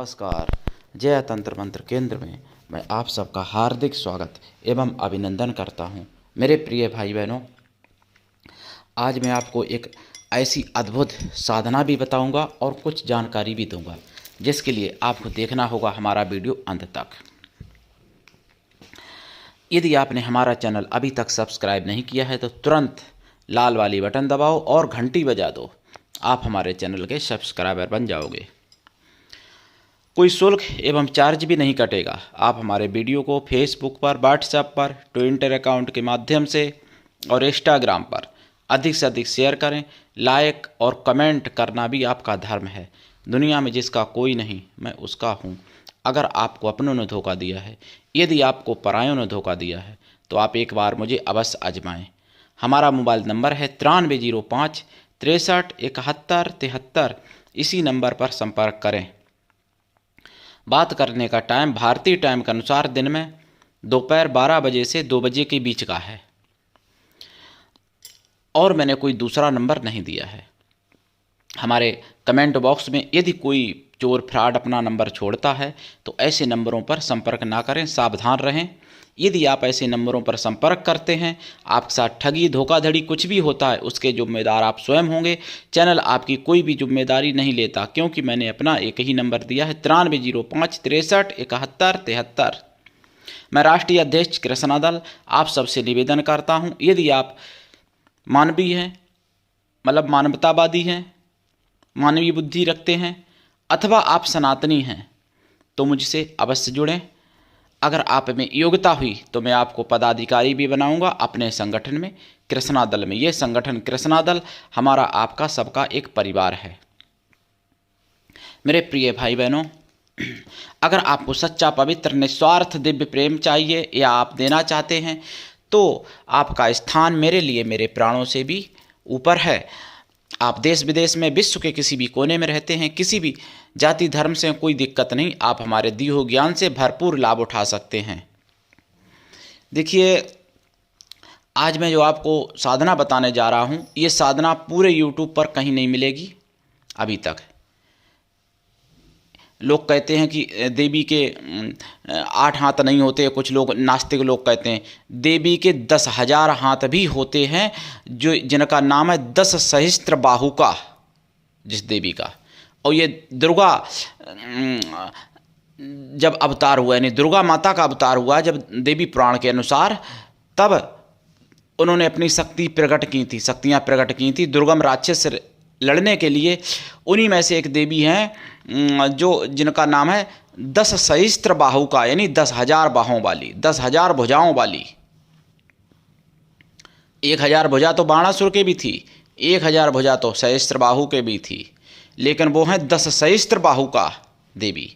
नमस्कार। जय तंत्र मंत्र केंद्र में मैं आप सबका हार्दिक स्वागत एवं अभिनंदन करता हूं। मेरे प्रिय भाई बहनों, आज मैं आपको एक ऐसी अद्भुत साधना भी बताऊंगा और कुछ जानकारी भी दूंगा, जिसके लिए आपको देखना होगा हमारा वीडियो अंत तक। यदि आपने हमारा चैनल अभी तक सब्सक्राइब नहीं किया है तो तुरंत लाल वाली बटन दबाओ और घंटी बजा दो। आप हमारे चैनल के सब्सक्राइबर बन जाओगे। कोई शुल्क एवं चार्ज भी नहीं कटेगा। आप हमारे वीडियो को फेसबुक पर, व्हाट्सएप पर, ट्विटर अकाउंट के माध्यम से और इंस्टाग्राम पर अधिक से अधिक शेयर करें। लाइक और कमेंट करना भी आपका धर्म है। दुनिया में जिसका कोई नहीं, मैं उसका हूँ। अगर आपको अपनों ने धोखा दिया है, यदि आपको परायों ने धोखा दिया है, तो आप एक बार मुझे अवश्य आजमाएं। हमारा मोबाइल नंबर है 9305 63 71 73। इसी नंबर पर संपर्क करें। बात करने का टाइम भारतीय टाइम के अनुसार दिन में दोपहर 12 बजे से 2 बजे के बीच का है और मैंने कोई दूसरा नंबर नहीं दिया है। हमारे कमेंट बॉक्स में यदि कोई चोर फ्रॉड अपना नंबर छोड़ता है तो ऐसे नंबरों पर संपर्क ना करें, सावधान रहें। यदि आप ऐसे नंबरों पर संपर्क करते हैं, आपके साथ ठगी धोखाधड़ी कुछ भी होता है, उसके जिम्मेदार आप स्वयं होंगे। चैनल आपकी कोई भी जिम्मेदारी नहीं लेता, क्योंकि मैंने अपना एक ही नंबर दिया है 9305 63 71 73। मैं राष्ट्रीय अध्यक्ष कृष्णा दल आप सबसे निवेदन करता हूं, यदि आप मानवीय हैं, मतलब मानवतावादी हैं, मानवीय बुद्धि रखते हैं, अथवा आप सनातनी हैं, तो मुझसे अवश्य जुड़ें। अगर आप में योग्यता हुई तो मैं आपको पदाधिकारी भी बनाऊंगा अपने संगठन में, कृष्णा दल में। ये संगठन कृष्णा दल हमारा आपका सबका एक परिवार है। मेरे प्रिय भाई बहनों, अगर आपको सच्चा पवित्र निस्वार्थ दिव्य प्रेम चाहिए या आप देना चाहते हैं, तो आपका स्थान मेरे लिए मेरे प्राणों से भी ऊपर है। आप देश विदेश में, विश्व के किसी भी कोने में रहते हैं, किसी भी जाति धर्म से कोई दिक्कत नहीं, आप हमारे दिए हुए ज्ञान से भरपूर लाभ उठा सकते हैं। देखिए, आज मैं जो आपको साधना बताने जा रहा हूँ, ये साधना पूरे यूट्यूब पर कहीं नहीं मिलेगी अभी तक। लोग कहते हैं कि देवी के 8 हाथ नहीं होते, कुछ लोग नास्तिक लोग कहते हैं देवी के 10,000 हाथ भी होते हैं, जो जिनका नाम है 10 सहस्त्र बाहुका, जिस देवी का। और ये दुर्गा जब अवतार हुआ, यानी दुर्गा माता का अवतार हुआ जब देवी पुराण के अनुसार, तब उन्होंने अपनी शक्ति प्रकट की थी, शक्तियाँ प्रकट की थी दुर्गम राक्षस से लड़ने के लिए। उन्हीं में से एक देवी हैं जो जिनका नाम है 10 सहस्त्र बाहु का, यानी 10,000 बाहों वाली, 10,000 भुजाओं वाली। 1,000 भुजा तो बाणासुर के भी थी, 1,000 भुजा तो सहस्त्र बाहु के भी थी, लेकिन वो हैं 10 सहस्त्र बाहु का देवी,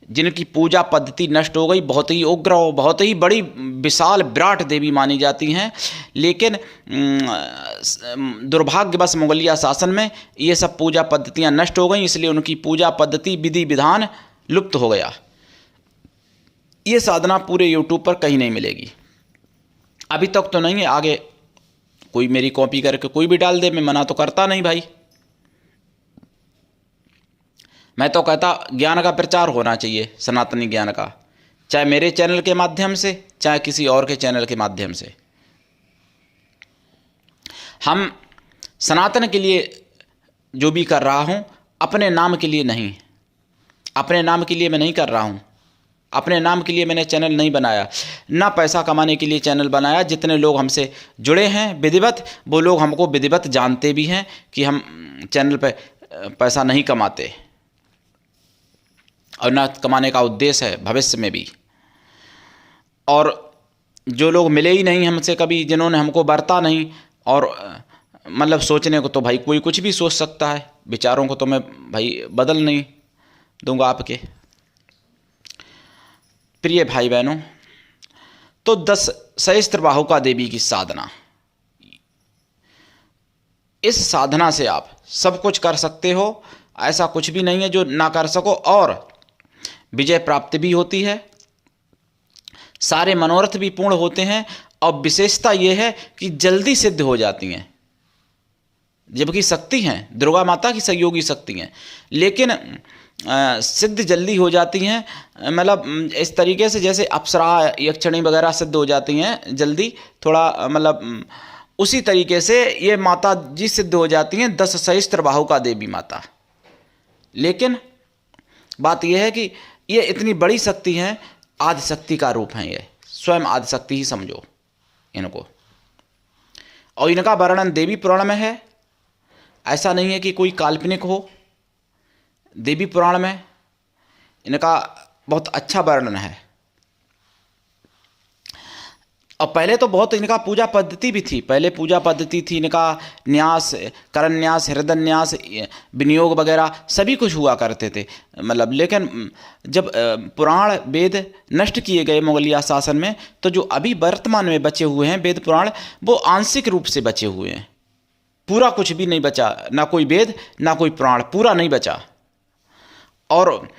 जिनकी पूजा पद्धति नष्ट हो गई। बहुत ही उग्र और बहुत ही बड़ी विशाल विराट देवी मानी जाती हैं, लेकिन दुर्भाग्यवश मुगलिया शासन में ये सब पूजा पद्धतियां नष्ट हो गई, इसलिए उनकी पूजा पद्धति विधि विधान लुप्त हो गया। ये साधना पूरे यूट्यूब पर कहीं नहीं मिलेगी अभी तक तो नहीं है। आगे कोई मेरी कॉपी करके कोई भी डाल दे, मैं मना तो करता नहीं भाई। मैं तो कहता ज्ञान का प्रचार होना चाहिए, सनातनी ज्ञान का, चाहे मेरे चैनल के माध्यम से, चाहे किसी और के चैनल के माध्यम से। हम सनातन के लिए जो भी कर रहा हूं, अपने नाम के लिए नहीं, अपने नाम के लिए मैं नहीं कर रहा हूं, अपने नाम के लिए मैंने चैनल नहीं बनाया, ना पैसा कमाने के लिए चैनल बनाया। जितने लोग हमसे जुड़े हैं विधिवत, वो लोग हमको विधिवत जानते भी हैं कि हम चैनल पे पैसा नहीं कमाते और ना कमाने का उद्देश्य है भविष्य में भी। और जो लोग मिले ही नहीं हमसे कभी, जिन्होंने हमको बरता नहीं, और मतलब सोचने को तो भाई कोई कुछ भी सोच सकता है, विचारों को तो मैं भाई बदल नहीं दूंगा आपके। प्रिय भाई बहनों, तो 10 सहस्त्र बाहुका देवी की साधना, इस साधना से आप सब कुछ कर सकते हो, ऐसा कुछ भी नहीं है जो ना कर सको, और विजय प्राप्ति भी होती है, सारे मनोरथ भी पूर्ण होते हैं, और विशेषता यह है कि जल्दी सिद्ध हो जाती हैं। जबकि शक्ति हैं, दुर्गा माता की सहयोगी शक्ति हैं, लेकिन सिद्ध जल्दी हो जाती हैं, मतलब इस तरीके से जैसे अप्सरा यक्षिणी वगैरह सिद्ध हो जाती हैं जल्दी, थोड़ा मतलब उसी तरीके से ये माता जी सिद्ध हो जाती हैं 10 सहस्त्र बाहुका देवी माता। लेकिन बात यह है कि ये इतनी बड़ी शक्ति हैं, आदिशक्ति का रूप हैं, ये स्वयं आदिशक्ति ही समझो इनको। और इनका वर्णन देवी पुराण में है, ऐसा नहीं है कि कोई काल्पनिक हो। देवी पुराण में इनका बहुत अच्छा वर्णन है। और पहले तो बहुत इनका पूजा पद्धति भी थी, पहले पूजा पद्धति थी इनका, न्यास, करण न्यास, हृदय न्यास, विनियोग वगैरह सभी कुछ हुआ करते थे, मतलब। लेकिन जब पुराण वेद नष्ट किए गए मुगलिया शासन में, तो जो अभी वर्तमान में बचे हुए हैं वेद पुराण, वो आंशिक रूप से बचे हुए हैं, पूरा कुछ भी नहीं बचा, ना कोई वेद ना कोई पुराण, पूरा नहीं बचा। और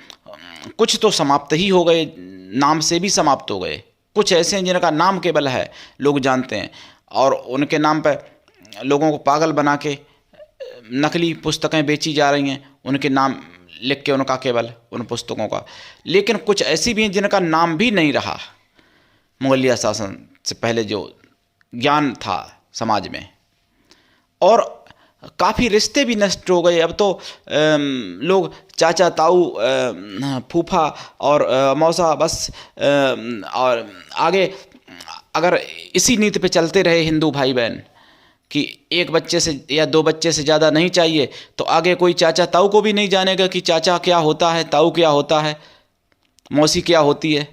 कुछ तो समाप्त ही हो गए, नाम से भी समाप्त हो गए। कुछ ऐसे हैं जिनका नाम केवल है, लोग जानते हैं, और उनके नाम पर लोगों को पागल बना के नकली पुस्तकें बेची जा रही हैं, उनके नाम लिख के उनका केवल उन पुस्तकों का। लेकिन कुछ ऐसी भी हैं जिनका नाम भी नहीं रहा, मुगलिया शासन से पहले जो ज्ञान था समाज में। और काफ़ी रिश्ते भी नष्ट हो गए। अब तो लोग चाचा ताऊ फूफा और मौसा बस, और आगे अगर इसी नीति पे चलते रहे हिंदू भाई बहन कि एक बच्चे से या 2 बच्चे से ज़्यादा नहीं चाहिए, तो आगे कोई चाचा ताऊ को भी नहीं जानेगा कि चाचा क्या होता है, ताऊ क्या होता है, मौसी क्या होती है।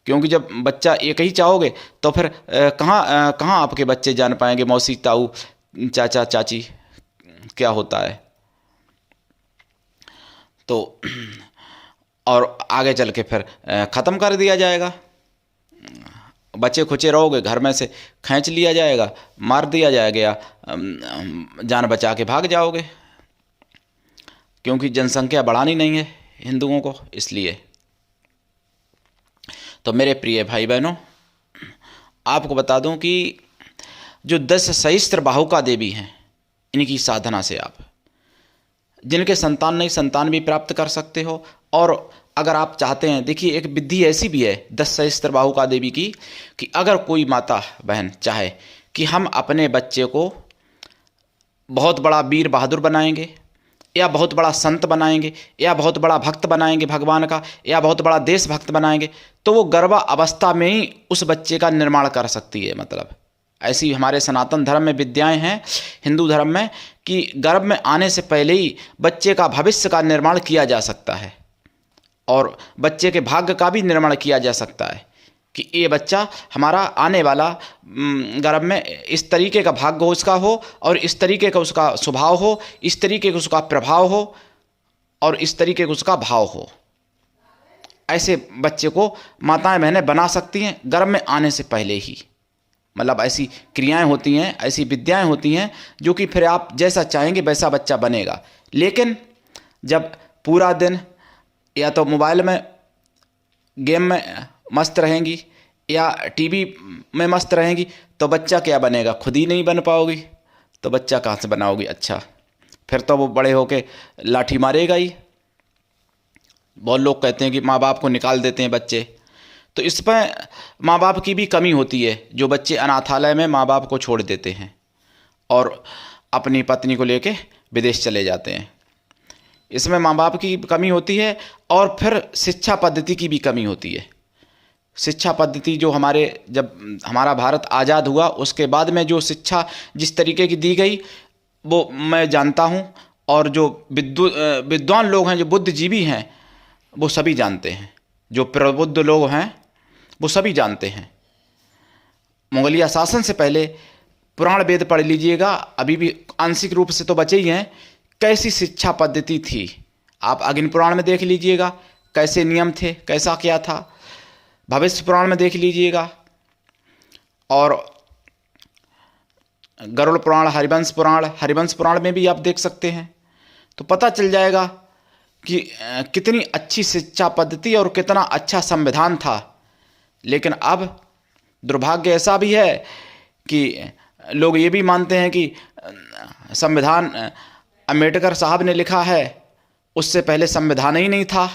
क्योंकि जब बच्चा एक ही चाहोगे तो फिर कहाँ आपके बच्चे जान पाएंगे मौसी ताऊ चाचा चाची क्या होता है। तो और आगे चल के फिर ख़त्म कर दिया जाएगा, बच्चे खुचे रहोगे, घर में से खींच लिया जाएगा, मार दिया जाएगा, या जान बचा के भाग जाओगे, क्योंकि जनसंख्या बढ़ानी नहीं है हिंदुओं को। इसलिए तो मेरे प्रिय भाई बहनों, आपको बता दूं कि जो 10 सहस्त्र बाहुका देवी हैं, इनकी साधना से आप जिनके संतान नहीं, संतान भी प्राप्त कर सकते हो। और अगर आप चाहते हैं, देखिए एक विधि ऐसी भी है 10 सहस्त्र बाहुका देवी की, कि अगर कोई माता बहन चाहे कि हम अपने बच्चे को बहुत बड़ा वीर बहादुर बनाएंगे, या बहुत बड़ा संत बनाएंगे, या बहुत बड़ा भक्त बनाएंगे भगवान का, या बहुत बड़ा देशभक्त बनाएंगे, तो वो गर्भ अवस्था में ही उस बच्चे का निर्माण कर सकती है। मतलब ऐसी हमारे सनातन धर्म में विद्याएं हैं, हिंदू धर्म में, कि गर्भ में आने से पहले ही बच्चे का भविष्य का निर्माण किया जा सकता है, और बच्चे के भाग्य का भी निर्माण किया जा सकता है कि ये बच्चा हमारा आने वाला गर्भ में इस तरीके का भाग्य हो उसका हो, और इस तरीके का उसका स्वभाव हो, इस तरीके का उसका प्रभाव हो, और इस तरीके का उसका भाव हो। ऐसे बच्चे को माताएं बहनें बना सकती हैं गर्भ में आने से पहले ही। मतलब ऐसी क्रियाएं होती हैं, ऐसी विद्याएं होती हैं जो कि फिर आप जैसा चाहेंगे वैसा बच्चा बनेगा। लेकिन जब पूरा दिन या तो मोबाइल में गेम में मस्त रहेंगी या टीवी में मस्त रहेंगी, तो बच्चा क्या बनेगा, खुद ही नहीं बन पाओगी, तो बच्चा कहाँ से बनाओगी। अच्छा, फिर तो वो बड़े होके लाठी मारेगा ही। बहुत लोग कहते हैं कि माँ बाप को निकाल देते हैं बच्चे, तो इस पर माँ बाप की भी कमी होती है, जो बच्चे अनाथालय में माँ बाप को छोड़ देते हैं और अपनी पत्नी को लेके विदेश चले जाते हैं। इसमें माँ बाप की कमी होती है, और फिर शिक्षा पद्धति की भी कमी होती है। शिक्षा पद्धति जो जब हमारा भारत आज़ाद हुआ उसके बाद में जो शिक्षा जिस तरीके की दी गई, वो मैं जानता हूँ, और जो विद्वान लोग हैं, जो बुद्धिजीवी हैं, वो सभी जानते हैं, जो प्रबुद्ध लोग हैं वो सभी जानते हैं। मुगलिया शासन से पहले पुराण वेद पढ़ लीजिएगा, अभी भी आंशिक रूप से तो बचे ही हैं, कैसी शिक्षा पद्धति थी। आप अग्नि पुराण में देख लीजिएगा कैसे नियम थे, कैसा क्या था। भविष्य पुराण में देख लीजिएगा, और गरुड़ पुराण, हरिवंश पुराण में भी आप देख सकते हैं, तो पता चल जाएगा कि कितनी अच्छी शिक्षा पद्धति और कितना अच्छा संविधान था। लेकिन अब दुर्भाग्य ऐसा भी है कि लोग ये भी मानते हैं कि संविधान अम्बेडकर साहब ने लिखा है, उससे पहले संविधान ही नहीं था,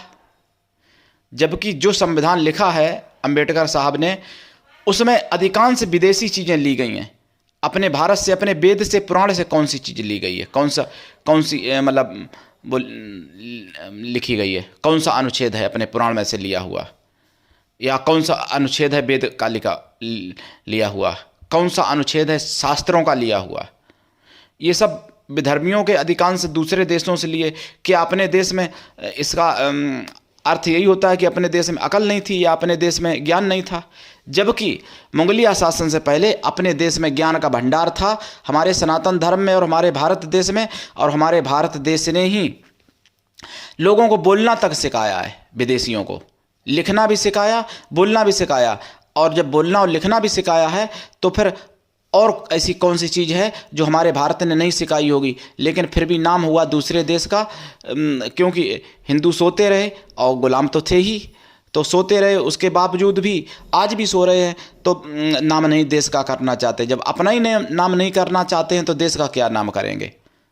जबकि जो संविधान लिखा है अंबेडकर साहब ने, उसमें अधिकांश विदेशी चीज़ें ली गई हैं। अपने भारत से, अपने वेद से, पुराण से कौन सी चीज़ ली गई है? कौन सी मतलब वो लिखी गई है? कौन सा अनुच्छेद है अपने पुराण में से लिया हुआ, या कौन सा अनुच्छेद है वेद का लिया हुआ? कौन सा अनुच्छेद है शास्त्रों का लिया हुआ? ये सब विधर्मियों के अधिकांश दूसरे देशों से लिए। क्या अपने देश में इसका अर्थ यही होता है कि अपने देश में अकल नहीं थी या अपने देश में ज्ञान नहीं था? जबकि मुगलिया शासन से पहले अपने देश में ज्ञान का भंडार था, हमारे सनातन धर्म में और हमारे भारत देश में। और हमारे भारत देश ने ही लोगों को बोलना तक सिखाया है, विदेशियों को लिखना भी सिखाया, बोलना भी सिखाया। और जब बोलना और लिखना भी सिखाया है तो फिर और ऐसी कौन सी चीज़ है जो हमारे भारत ने नहीं सिखाई होगी? लेकिन फिर भी नाम हुआ दूसरे देश का, क्योंकि हिंदू सोते रहे और गुलाम तो थे ही, तो सोते रहे, उसके बावजूद भी आज भी सो रहे हैं। तो नाम नहीं देश का करना चाहते। जब अपना ही नाम नहीं करना चाहते हैं तो देश का क्या नाम करेंगे?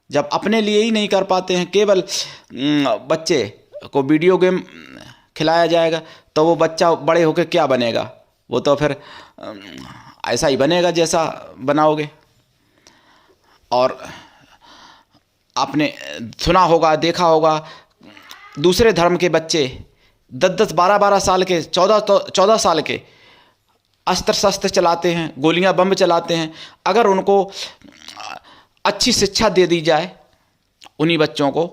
जब अपने लिए ही नहीं कर पाते हैं, केवल बच्चे को वीडियो गेम खिलाया जाएगा तो वो बच्चा बड़े होकर क्या बनेगा? वो तो फिर ऐसा ही बनेगा जैसा बनाओगे। और आपने सुना होगा, देखा होगा, दूसरे धर्म के बच्चे 10-10, 12-12 साल के, 14 साल के अस्त्र शस्त्र चलाते हैं, गोलियां बम चलाते हैं। अगर उनको अच्छी शिक्षा दे दी जाए उन्हीं बच्चों को,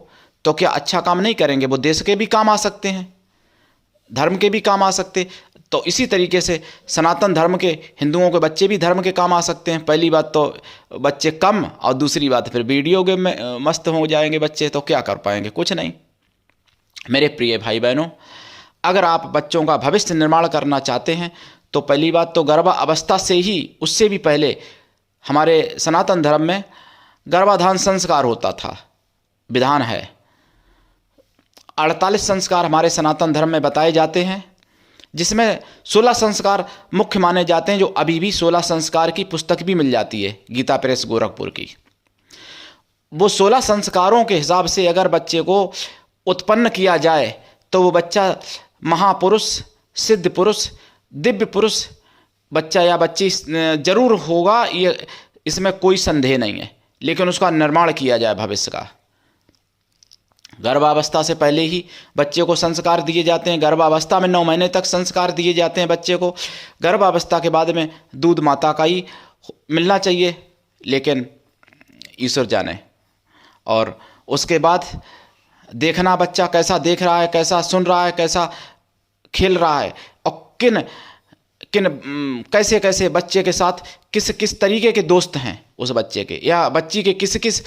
तो क्या अच्छा काम नहीं करेंगे? वो देश के भी काम आ सकते हैं, धर्म के भी काम आ सकते। तो इसी तरीके से सनातन धर्म के हिंदुओं के बच्चे भी धर्म के काम आ सकते हैं। पहली बात तो बच्चे कम, और दूसरी बात फिर वीडियो गेम में मस्त हो जाएंगे बच्चे, तो क्या कर पाएंगे? कुछ नहीं। मेरे प्रिय भाई बहनों, अगर आप बच्चों का भविष्य निर्माण करना चाहते हैं तो पहली बात तो गर्भावस्था से ही, उससे भी पहले हमारे सनातन धर्म में गर्भाधान संस्कार होता था, विधान है। 48 संस्कार हमारे सनातन धर्म में बताए जाते हैं, जिसमें 16 संस्कार मुख्य माने जाते हैं, जो अभी भी 16 संस्कार की पुस्तक भी मिल जाती है गीता प्रेस गोरखपुर की। वो 16 संस्कारों के हिसाब से अगर बच्चे को उत्पन्न किया जाए तो वो बच्चा महापुरुष, सिद्ध पुरुष, दिव्य पुरुष बच्चा या बच्ची जरूर होगा, ये इसमें कोई संदेह नहीं है। लेकिन उसका निर्माण किया जाए भविष्य का। गर्भावस्था से पहले ही बच्चे को संस्कार दिए जाते हैं। गर्भावस्था में 9 महीने तक संस्कार दिए जाते हैं बच्चे को। गर्भावस्था के बाद में दूध माता का ही मिलना चाहिए, लेकिन ईश्वर जाने। और उसके बाद देखना बच्चा कैसा देख रहा है, कैसा सुन रहा है, कैसा खेल रहा है, और कैसे कैसे बच्चे के साथ किस तरीके के दोस्त हैं उस बच्चे के, या बच्ची के किस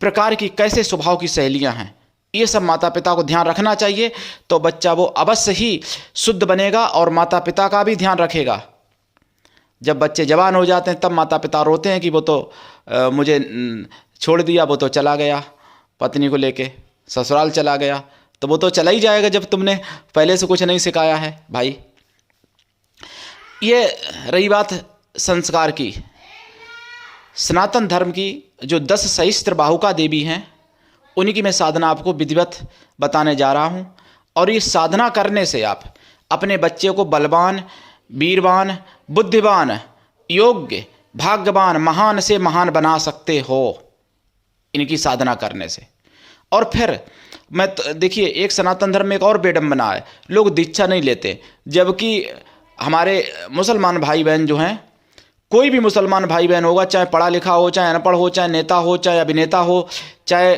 प्रकार की कैसे स्वभाव की सहेलियां हैं। ये सब माता पिता को ध्यान रखना चाहिए, तो बच्चा वो अवश्य ही शुद्ध बनेगा और माता पिता का भी ध्यान रखेगा। जब बच्चे जवान हो जाते हैं तब माता पिता रोते हैं कि वो तो मुझे छोड़ दिया, वो तो चला गया, पत्नी को लेके ससुराल चला गया। तो वो तो चला ही जाएगा जब तुमने पहले से कुछ नहीं सिखाया है भाई। ये रही बात संस्कार की। सनातन धर्म की जो 10 सहस्त्र बाहुका देवी हैं, उन्हीं की मैं साधना आपको विधिवत बताने जा रहा हूँ। और ये साधना करने से आप अपने बच्चे को बलवान, वीरवान, बुद्धिवान, योग्य, भाग्यवान, महान से महान बना सकते हो इनकी साधना करने से। और फिर देखिए, एक सनातन धर्म में एक और विडंबना है, लोग दीक्षा नहीं लेते। जबकि हमारे मुसलमान भाई बहन जो हैं, कोई भी मुसलमान भाई बहन होगा, चाहे पढ़ा लिखा हो, चाहे अनपढ़ हो, चाहे नेता हो, चाहे अभिनेता हो, चाहे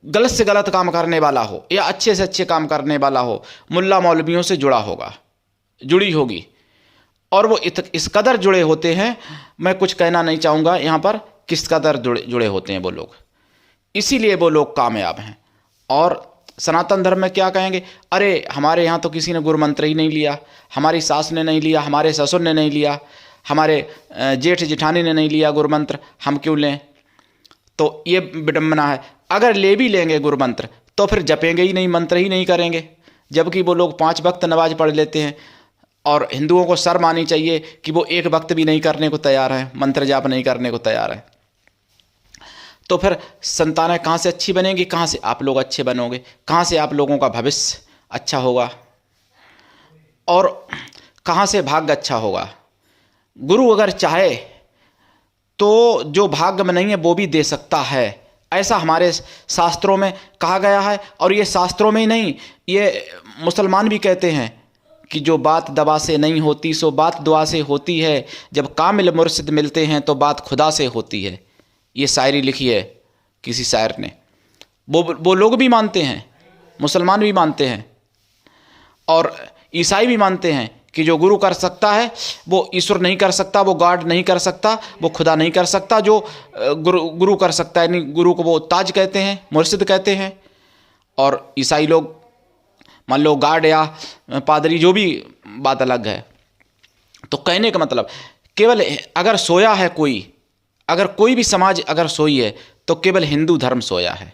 गलत से गलत काम करने वाला हो या अच्छे से अच्छे काम करने वाला हो, मुल्ला मौलवियों से जुड़ा होगा, जुड़ी होगी। और वो इस कदर जुड़े होते हैं, मैं कुछ कहना नहीं चाहूँगा यहाँ पर किस कदर जुड़े होते हैं वो लोग, इसीलिए वो लोग कामयाब हैं। और सनातन धर्म में क्या कहेंगे, अरे हमारे यहाँ तो किसी ने गुरु मंत्र ही नहीं लिया, हमारी सास ने नहीं लिया, हमारे ससुर ने नहीं लिया, हमारे जेठ जिठानी ने नहीं लिया गुरु मंत्र, हम क्यों लें? तो ये विडंबना है। अगर ले भी लेंगे गुरु मंत्र तो फिर जपेंगे ही नहीं, मंत्र ही नहीं करेंगे। जबकि वो लोग 5 वक्त नमाज पढ़ लेते हैं। और हिंदुओं को शर्म आनी चाहिए कि वो 1 वक्त भी नहीं करने को तैयार है, मंत्र जाप नहीं करने को तैयार है। तो फिर संतानें कहाँ से अच्छी बनेंगी, कहाँ से आप लोग अच्छे बनोगे, कहाँ से आप लोगों का भविष्य अच्छा होगा और कहाँ से भाग्य अच्छा होगा। गुरु अगर चाहे तो जो भाग्य में नहीं है वो भी दे सकता है, ऐसा हमारे शास्त्रों में कहा गया है। और ये शास्त्रों में ही नहीं, ये मुसलमान भी कहते हैं कि जो बात दवा से नहीं होती सो बात दुआ से होती है, जब कामिल मुर्शिद मिलते हैं तो बात खुदा से होती है। ये शायरी लिखी है किसी शायर ने। वो लोग भी मानते हैं, मुसलमान भी मानते हैं और ईसाई भी मानते हैं कि जो गुरु कर सकता है वो ईश्वर नहीं कर सकता, वो गॉड नहीं कर सकता, वो खुदा नहीं कर सकता। जो गुरु कर सकता है, यानी गुरु को वो ताज कहते हैं, मुर्शिद कहते हैं। और ईसाई लोग मान लो गॉड या पादरी, जो भी बात अलग है। तो कहने का मतलब केवल अगर सोया है कोई, अगर कोई भी समाज अगर सोई है तो केवल हिंदू धर्म सोया है।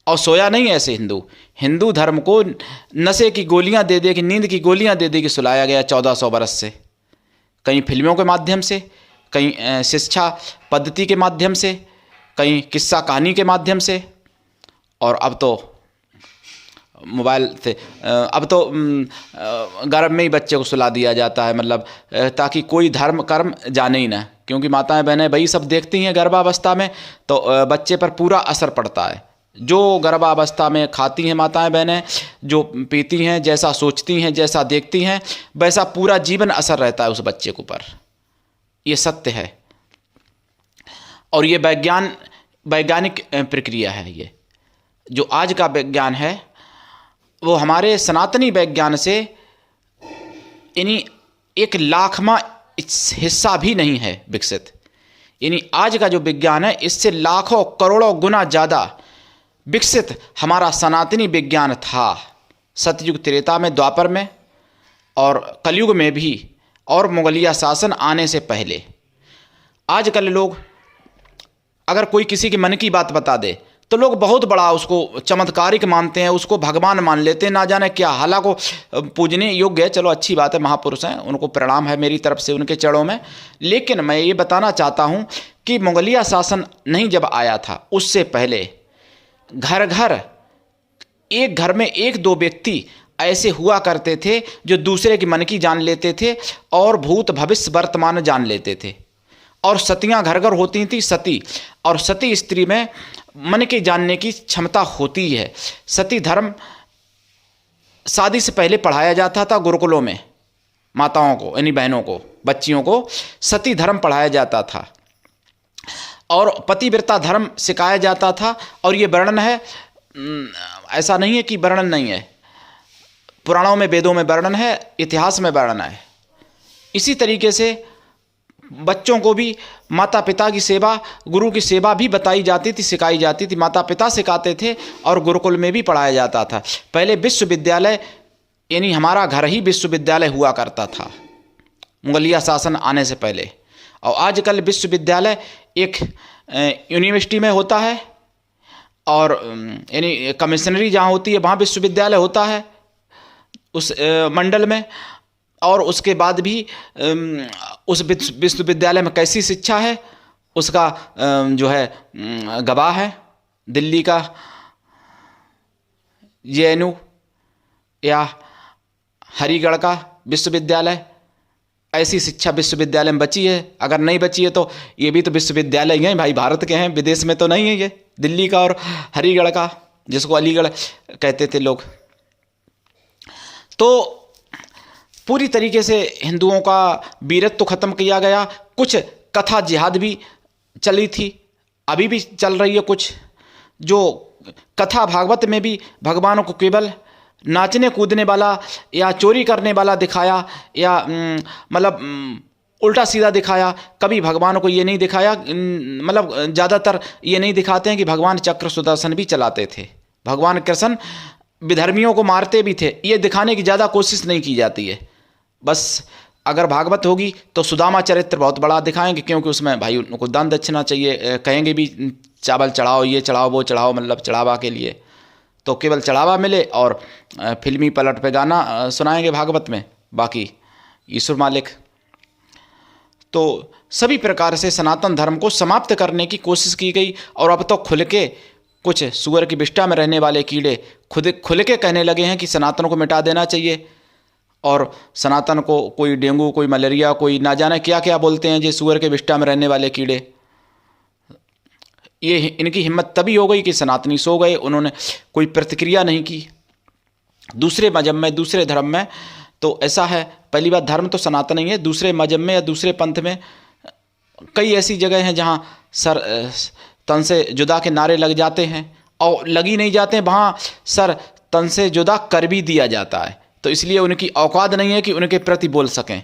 और सोया नहीं ऐसे हिंदू धर्म को नशे की गोलियां दे दे कि नींद की गोलियां दे दे कि सुलाया गया 1400 बरस से, कहीं फिल्मों के माध्यम से, कहीं शिक्षा पद्धति के माध्यम से, कहीं किस्सा कहानी के माध्यम से, और अब तो मोबाइल से। अब तो गर्भ में ही बच्चे को सुला दिया जाता है, मतलब ताकि कोई धर्म कर्म जाने ही ना, क्योंकि माताएं बहनें वही सब देखती हैं गर्भावस्था में, तो बच्चे पर पूरा असर पड़ता है। जो गर्भावस्था में खाती हैं माताएं बहनें, जो पीती हैं, जैसा सोचती हैं, जैसा देखती हैं, वैसा पूरा जीवन असर रहता है उस बच्चे के ऊपर। ये सत्य है और ये वैज्ञानिक प्रक्रिया है। ये जो आज का विज्ञान है वो हमारे सनातनी विज्ञान से यानी 1,00,000वां हिस्सा भी नहीं है विकसित। यानी आज का जो विज्ञान है इससे लाखों करोड़ों गुना ज़्यादा विकसित हमारा सनातनी विज्ञान था। सतयुग त्रेता में, द्वापर में और कलयुग में भी, और मुगलिया शासन आने से पहले। आजकल लोग अगर कोई किसी के मन की बात बता दे तो लोग बहुत बड़ा उसको चमत्कारिक मानते हैं, उसको भगवान मान लेते हैं, ना जाने क्या। हालांकि पूजने योग्य है, चलो अच्छी बात है, महापुरुष हैं, उनको प्रणाम है मेरी तरफ से उनके चरणों में। लेकिन मैं ये बताना चाहता हूँ कि मुगलिया शासन नहीं जब आया था उससे पहले घर घर, एक घर में 1-2 व्यक्ति ऐसे हुआ करते थे जो दूसरे के मन की जान लेते थे और भूत भविष्य वर्तमान जान लेते थे। और सतियाँ घर घर होती थी, सती। और सती स्त्री में मन के जानने की क्षमता होती है। सती धर्म शादी से पहले पढ़ाया जाता था गुरुकुलों में, माताओं को यानी बहनों को, बच्चियों को सती धर्म पढ़ाया जाता था और पतिव्रता धर्म सिखाया जाता था। और ये वर्णन है, ऐसा नहीं है कि वर्णन नहीं है, पुराणों में, वेदों में वर्णन है, इतिहास में वर्णन है। इसी तरीके से बच्चों को भी माता पिता की सेवा, गुरु की सेवा भी बताई जाती थी, सिखाई जाती थी। माता पिता सिखाते थे और गुरुकुल में भी पढ़ाया जाता था। पहले विश्वविद्यालय यानी हमारा घर ही विश्वविद्यालय हुआ करता था मुगलिया शासन आने से पहले। और आजकल विश्वविद्यालय एक यूनिवर्सिटी में होता है और यानी कमिश्नरी जहाँ होती है वहाँ विश्वविद्यालय होता है उस मंडल में। और उसके बाद भी उस विश्वविद्यालय में कैसी शिक्षा है उसका जो है गवाह है दिल्ली का JNU या हरिगढ़ का विश्वविद्यालय। ऐसी शिक्षा विश्वविद्यालय में बची है। अगर नहीं बची है तो ये भी तो विश्वविद्यालय ही हैं भाई, भारत के हैं, विदेश में तो नहीं है ये, दिल्ली का और हरिगढ़ का, जिसको अलीगढ़ कहते थे लोग। तो पूरी तरीके से हिंदुओं का वीरत्व तो ख़त्म किया गया। कुछ कथा जिहाद भी चली थी, अभी भी चल रही है कुछ, जो कथा भागवत में भी भगवानों को केवल नाचने कूदने वाला या चोरी करने वाला दिखाया, या मतलब उल्टा सीधा दिखाया। कभी भगवान को ये नहीं दिखाया, मतलब ज़्यादातर ये नहीं दिखाते हैं कि भगवान चक्र सुदर्शन भी चलाते थे, भगवान कृष्ण विधर्मियों को मारते भी थे। ये दिखाने की ज़्यादा कोशिश नहीं की जाती है। बस अगर भागवत होगी तो सुदामा चरित्र बहुत बड़ा दिखाएंगे, क्योंकि उसमें भाई उनको दान दक्षिणा चाहिए, कहेंगे भी चावल चढ़ाओ, ये चढ़ाओ, वो चढ़ाओ, मतलब चढ़ावा के लिए, तो केवल चढ़ावा मिले। और फिल्मी पलट पे गाना सुनाएंगे भागवत में, बाकी ईश्वर मालिक। तो सभी प्रकार से सनातन धर्म को समाप्त करने की कोशिश की गई। और अब तो खुल के कुछ सूअर की विष्ठा में रहने वाले कीड़े खुल के कहने लगे हैं कि सनातन को मिटा देना चाहिए। और सनातन को कोई डेंगू, कोई मलेरिया, कोई ना जाने क्या क्या बोलते हैं, ये सूअर के विष्ठा में रहने वाले कीड़े। ये इनकी हिम्मत तभी हो गई कि सनातनी सो गए, उन्होंने कोई प्रतिक्रिया नहीं की। दूसरे मजहब में, दूसरे धर्म में तो ऐसा है, पहली बात धर्म तो सनातन ही है, दूसरे मजहब में या दूसरे पंथ में कई ऐसी जगह हैं जहाँ सर तन से जुदा के नारे लग जाते हैं, और लग ही नहीं जाते हैं, वहाँ सर तन से जुदा कर भी दिया जाता है। तो इसलिए उनकी औकात नहीं है कि उनके प्रति बोल सकें,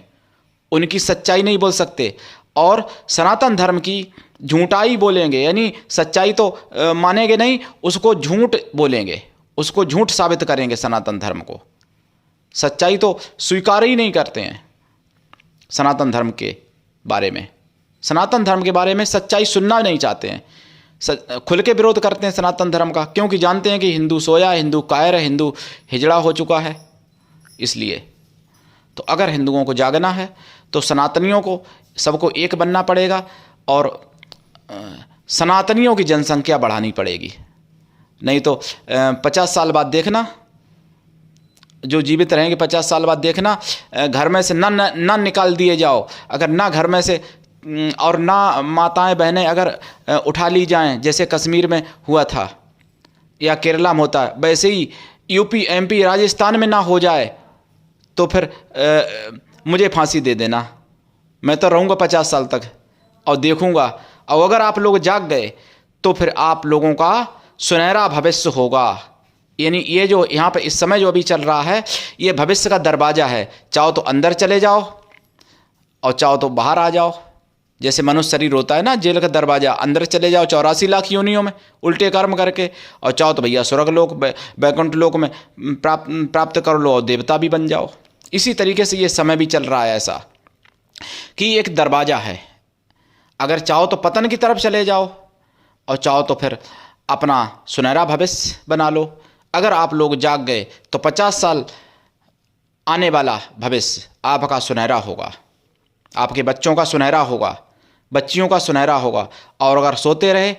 उनकी सच्चाई नहीं बोल सकते। और सनातन धर्म की झूठाई बोलेंगे, यानी सच्चाई तो मानेंगे नहीं, उसको झूठ बोलेंगे, उसको झूठ साबित करेंगे। सनातन धर्म को सच्चाई तो स्वीकार ही नहीं करते हैं। सनातन धर्म के बारे में, सनातन धर्म के बारे में सच्चाई सुनना नहीं चाहते हैं, खुल के विरोध करते हैं सनातन धर्म का, क्योंकि जानते हैं कि हिंदू सोया, हिंदू कायर है, हिंदू हिजड़ा हो चुका है। इसलिए तो अगर हिंदुओं को जागना है तो सनातनियों को सबको एक बनना पड़ेगा, और सनातनियों की जनसंख्या बढ़ानी पड़ेगी। नहीं तो 50 साल बाद देखना, जो जीवित रहेंगे 50 साल बाद देखना, घर में से ना निकाल दिए जाओ, अगर ना घर में से, और ना माताएं बहनें अगर उठा ली जाएं, जैसे कश्मीर में हुआ था या केरला में होता है, वैसे ही यूपी, एमपी, राजस्थान में ना हो जाए तो फिर मुझे फांसी दे देना, मैं तो रहूँगा 50 साल तक और देखूँगा। और अगर आप लोग जाग गए तो फिर आप लोगों का सुनहरा भविष्य होगा। यानी ये जो यहाँ पे इस समय जो अभी चल रहा है, ये भविष्य का दरवाज़ा है। चाहो तो अंदर चले जाओ और चाहो तो बाहर आ जाओ। जैसे मनुष्य शरीर होता है ना, जेल का दरवाज़ा, अंदर चले जाओ 84 लाख योनियों में उल्टे कर्म करके, और चाहो तो भैया स्वर्ग लोक, वैकुंठ लोक में प्राप्त कर लो और देवता भी बन जाओ। इसी तरीके से ये समय भी चल रहा है ऐसा कि एक दरवाज़ा है, अगर चाहो तो पतन की तरफ चले जाओ और चाहो तो फिर अपना सुनहरा भविष्य बना लो। अगर आप लोग जाग गए तो 50 साल आने वाला भविष्य आपका सुनहरा होगा, आपके बच्चों का सुनहरा होगा, बच्चियों का सुनहरा होगा। और अगर सोते रहे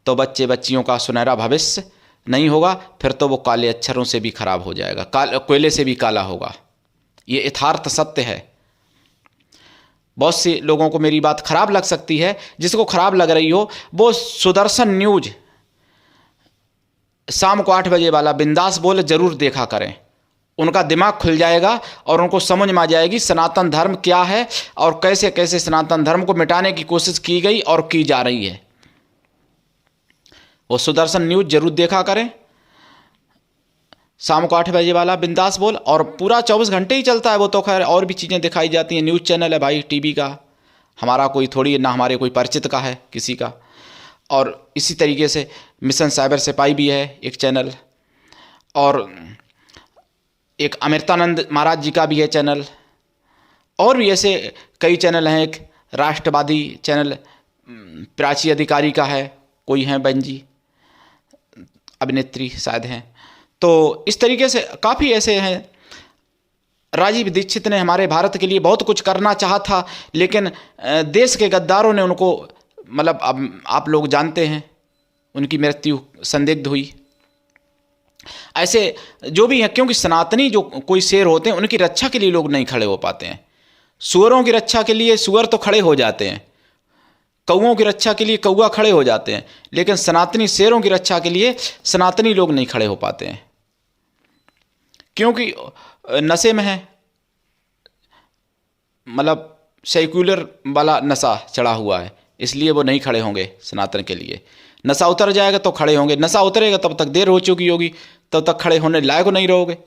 तो बच्चे बच्चियों का सुनहरा भविष्य नहीं होगा, फिर तो वो काले अक्षरों से भी खराब हो जाएगा, कोयले से भी काला होगा। ये यथार्थ सत्य है। बहुत से लोगों को मेरी बात खराब लग सकती है, जिसको खराब लग रही हो वो सुदर्शन न्यूज शाम को 8 बजे वाला बिंदास बोल जरूर देखा करें। उनका दिमाग खुल जाएगा और उनको समझ में आ जाएगी सनातन धर्म क्या है और कैसे कैसे सनातन धर्म को मिटाने की कोशिश की गई और की जा रही है। वो सुदर्शन न्यूज जरूर देखा करें, शाम को 8 बजे वाला बिंदास बोल, और पूरा 24 घंटे ही चलता है वो तो। खैर और भी चीज़ें दिखाई जाती हैं, न्यूज़ चैनल है भाई टीवी का, हमारा कोई थोड़ी ना, हमारे कोई परिचित का है किसी का। और इसी तरीके से मिशन साइबर सिपाही भी है एक चैनल, और एक अमृतानंद महाराज जी का भी है चैनल, और भी ऐसे कई चैनल हैं। एक राष्ट्रवादी चैनल प्राची अधिकारी का है, कोई हैं बहन जी, अभिनेत्री शायद हैं। तो इस तरीके से काफ़ी ऐसे हैं। राजीव दीक्षित ने हमारे भारत के लिए बहुत कुछ करना चाहा था, लेकिन देश के गद्दारों ने उनको, मतलब अब आप लोग जानते हैं, उनकी मृत्यु संदिग्ध हुई। ऐसे जो भी हैं, क्योंकि सनातनी जो कोई शेर होते हैं उनकी रक्षा के लिए लोग नहीं खड़े हो पाते हैं। सूअरों की रक्षा के लिए सूअर तो खड़े हो जाते हैं, कौओं की रक्षा के लिए कौआ खड़े हो जाते हैं, लेकिन सनातनी शेरों की रक्षा के लिए सनातनी लोग नहीं खड़े हो पाते हैं, क्योंकि नशे में है, मतलब सेक्युलर वाला नशा चढ़ा हुआ है, इसलिए वो नहीं खड़े होंगे सनातन के लिए। नशा उतर जाएगा तो खड़े होंगे, नशा उतरेगा तब तक देर हो चुकी होगी, तब तक खड़े होने लायक नहीं रहोगे।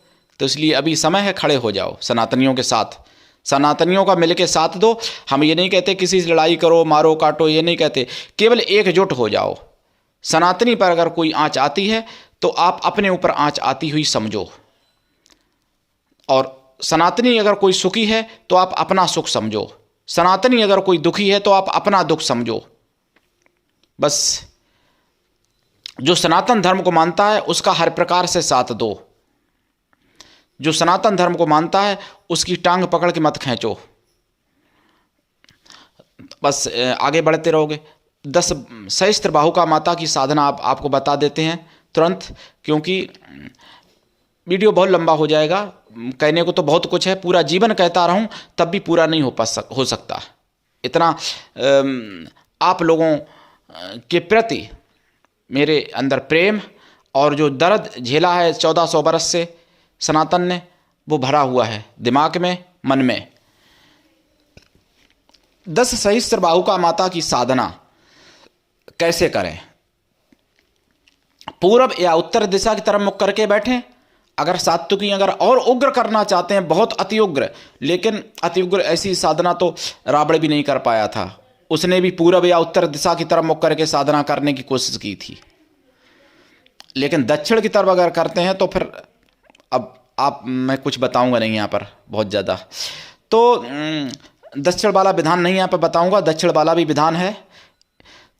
तो इसलिए अभी समय है, खड़े हो जाओ सनातनियों के साथ, सनातनियों का मिलके साथ दो। हम ये नहीं कहते किसी से लड़ाई करो, मारो काटो, ये नहीं कहते, केवल एकजुट हो जाओ। सनातनी पर अगर कोई आँच आती है तो आप अपने ऊपर आँच आती हुई समझो, और सनातनी अगर कोई सुखी है तो आप अपना सुख समझो, सनातनी अगर कोई दुखी है तो आप अपना दुख समझो। बस जो सनातन धर्म को मानता है उसका हर प्रकार से साथ दो, जो सनातन धर्म को मानता है उसकी टांग पकड़ के मत खींचो। बस आगे बढ़ते रहोगे। 10 सहस्त्र बाहु का माता की साधना आपको बता देते हैं तुरंत, क्योंकि वीडियो बहुत लंबा हो जाएगा। कहने को तो बहुत कुछ है, पूरा जीवन कहता रहूं तब भी पूरा नहीं हो सकता। इतना आप लोगों के प्रति मेरे अंदर प्रेम और जो दर्द झेला है 1400 बरस से सनातन ने, वो भरा हुआ है दिमाग में, मन में। 10 सहस्त्र बाहु का माता की साधना कैसे करें? पूर्व या उत्तर दिशा की तरफ मुख करके बैठें। अगर सात्विकी अगर और उग्र करना चाहते हैं, बहुत अति उग्र, लेकिन अति उग्र ऐसी साधना तो रावण भी नहीं कर पाया था। उसने भी पूर्व या उत्तर दिशा की तरफ मुख करके साधना करने की कोशिश की थी, लेकिन दक्षिण की तरफ अगर करते हैं तो फिर अब मैं कुछ बताऊंगा नहीं यहाँ पर बहुत ज़्यादा, तो दक्षिण वाला विधान नहीं यहाँ पर बताऊंगा, दक्षिण वाला भी विधान है।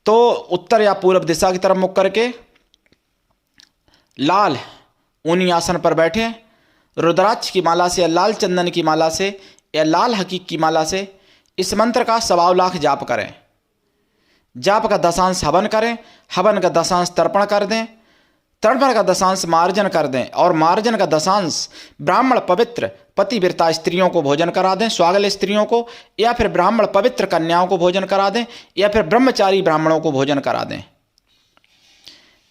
तो उत्तर या पूर्व दिशा की तरफ मुख करके लाल ऊनी आसन पर बैठे, रुद्राक्ष की माला से या लाल चंदन की माला से या लाल हकीक की माला से इस मंत्र का 125 लाख जाप करें। जाप का दशांश हवन करें, हवन का दशांश तर्पण कर दें, तर्पण का दशांश मार्जन कर दें, और मार्जन का दशांश ब्राह्मण पवित्र पतिव्रता स्त्रियों को भोजन करा दें, स्वागल स्त्रियों को, या फिर ब्राह्मण पवित्र कन्याओं को भोजन करा दें, या फिर ब्रह्मचारी ब्राह्मणों को भोजन करा दें,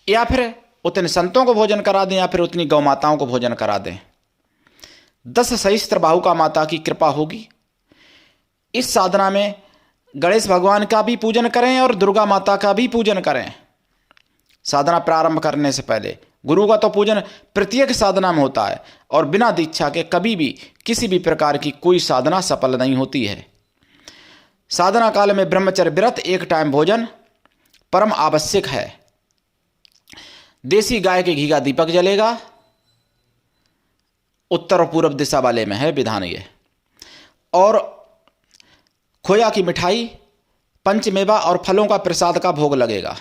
या फिर उतने संतों को भोजन करा दें, या फिर उतनी गौ माताओं को भोजन करा दें। 10 सहस्त्र बाहु का माता की कृपा होगी। इस साधना में गणेश भगवान का भी पूजन करें और दुर्गा माता का भी पूजन करें। साधना प्रारंभ करने से पहले गुरु का तो पूजन प्रत्येक साधना में होता है, और बिना दीक्षा के कभी भी किसी भी प्रकार की कोई साधना सफल नहीं होती है। साधना काल में ब्रह्मचर्य व्रत, 1 टाइम भोजन परम आवश्यक है। देसी गाय के घी का दीपक जलेगा। उत्तर और पूर्व दिशा वाले में है विधान ये। और खोया की मिठाई, पंचमेवा और फलों का प्रसाद का भोग लगेगा।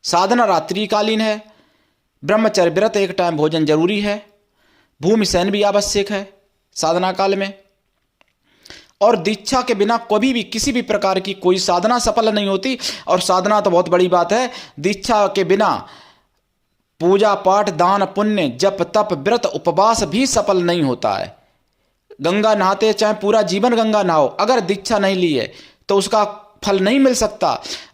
साधना रात्रिकालीन है। ब्रह्मचर्य व्रत, 1 टाइम भोजन जरूरी है। भूमि शयन भी आवश्यक है साधना काल में। और दीक्षा के बिना कभी भी किसी भी प्रकार की कोई साधना सफल नहीं होती। और साधना तो बहुत बड़ी बात है। दीक्षा के बिना पूजा पाठ, दान पुण्य, जप तप व्रत उपवास भी सफल नहीं होता है। गंगा नहाते चाहे पूरा जीवन गंगा नहाओ, अगर दीक्षा नहीं ली है तो उसका फल नहीं मिल सकता।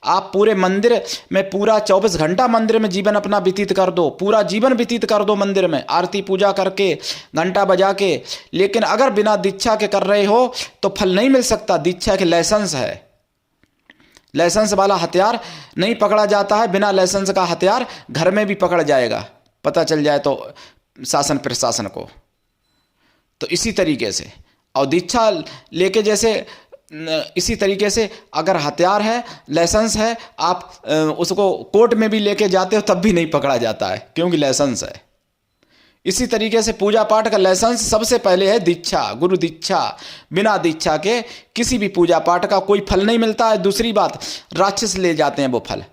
आप पूरे मंदिर में पूरा 24 घंटा मंदिर में जीवन अपना व्यतीत कर दो, पूरा जीवन व्यतीत कर दो मंदिर में आरती पूजा करके, घंटा बजा के, लेकिन अगर बिना दीक्षा के कर रहे हो तो फल नहीं मिल सकता। दीक्षा के लाइसेंस है। लाइसेंस वाला हथियार नहीं पकड़ा जाता है, बिना लाइसेंस का हथियार घर में भी पकड़ जाएगा, पता चल जाए तो शासन प्रशासन को। तो इसी तरीके से, और दीक्षा लेके जैसे इसी तरीके से अगर हथियार है, लाइसेंस है, आप उसको कोर्ट में भी लेके जाते हो तब भी नहीं पकड़ा जाता है, क्योंकि लाइसेंस है। इसी तरीके से पूजा पाठ का लाइसेंस सबसे पहले है दीक्षा, गुरु दीक्षा। बिना दीक्षा के किसी भी पूजा पाठ का कोई फल नहीं मिलता है। दूसरी बात, राक्षस ले जाते हैं वो फल,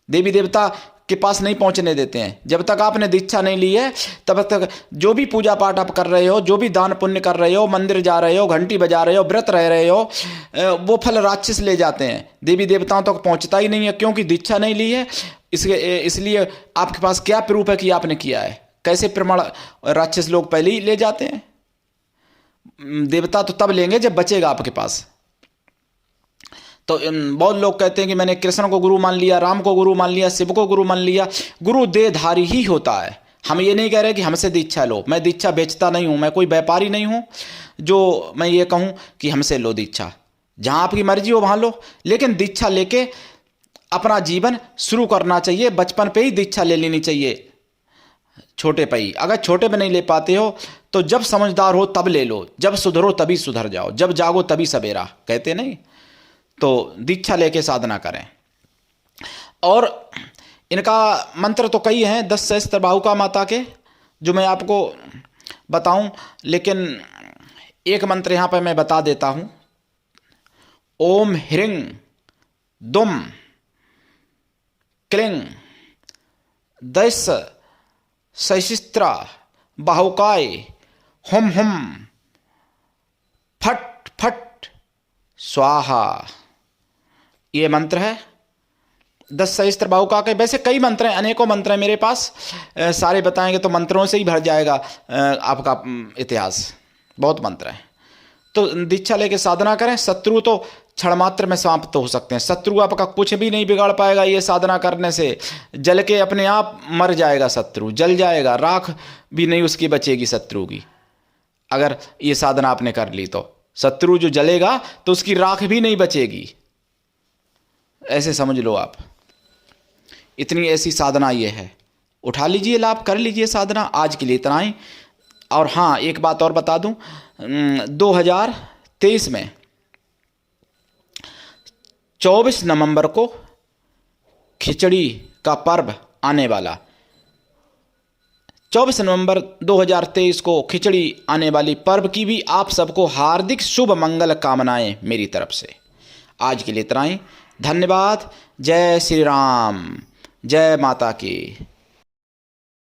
देवी देवता के पास नहीं पहुंचने देते हैं। जब तक आपने दीक्षा नहीं ली है तब तक जो भी पूजा पाठ आप कर रहे हो, जो भी दान पुण्य कर रहे हो, मंदिर जा रहे हो, घंटी बजा रहे हो, व्रत रह रहे हो, वो फल राक्षस ले जाते हैं, देवी देवताओं तक पहुंचता ही नहीं है, क्योंकि दीक्षा नहीं ली है। इसलिए आपके पास क्या प्रूफ है कि आपने किया है? कैसे प्रमाण? राक्षस लोग पहले ही ले जाते हैं। देवता तो तब लेंगे जब बचेगा आपके पास। तो बहुत लोग कहते हैं कि मैंने कृष्ण को गुरु मान लिया, राम को गुरु मान लिया, शिव को गुरु मान लिया। गुरु देहधारी ही होता है। हम ये नहीं कह रहे कि हमसे दीक्षा लो। मैं दीक्षा बेचता नहीं हूँ, मैं कोई व्यापारी नहीं हूँ जो मैं ये कहूँ कि हमसे लो दीक्षा। जहाँ आपकी मर्जी हो वहाँ लो, लेकिन दीक्षा लेके अपना जीवन शुरू करना चाहिए। बचपन पे ही दीक्षा ले लेनी चाहिए, छोटे पे ही। अगर छोटे पे नहीं ले पाते हो तो जब समझदार हो तब ले लो, जब सुधरो तभी सुधर जाओ, जब जागो तभी सवेरा, कहते नहीं। तो दीक्षा लेके साधना करें। और इनका मंत्र तो कई हैं, 10 सहस्त्र बाहु का माता के, जो मैं आपको बताऊं, लेकिन एक मंत्र यहाँ पर मैं बता देता हूँ। ओम ह्रीं दुम क्लीं 10 सहस्त्र बाहुकाय हुम हुम फट फट स्वाहा। ये मंत्र है 10 सहस्त्र बाहुका के। वैसे कई मंत्र हैं, अनेकों मंत्र हैं मेरे पास, सारे बताएंगे तो मंत्रों से ही भर जाएगा आपका इतिहास, बहुत मंत्र हैं। तो दीक्षा लेके साधना करें। शत्रु तो क्षण मात्र में समाप्त हो सकते हैं, शत्रु आपका कुछ भी नहीं बिगाड़ पाएगा ये साधना करने से। जल के अपने आप मर जाएगा शत्रु, जल जाएगा, राख भी नहीं उसकी बचेगी शत्रु की। अगर ये साधना आपने कर ली तो शत्रु जो जलेगा तो उसकी राख भी नहीं बचेगी, ऐसे समझ लो आप। इतनी ऐसी साधना ये है, उठा लीजिए लाभ, कर लीजिए साधना। आज के लिए इतना ही। और हाँ, एक बात और बता दूं, 2023 में 24 नवंबर को खिचड़ी का पर्व आने वाला। 24 नवंबर 2023 को खिचड़ी आने वाली पर्व की भी आप सबको हार्दिक शुभ मंगल कामनाएं मेरी तरफ से। आज के लिए इतना ही। धन्यवाद। जय श्री राम, जय माता की।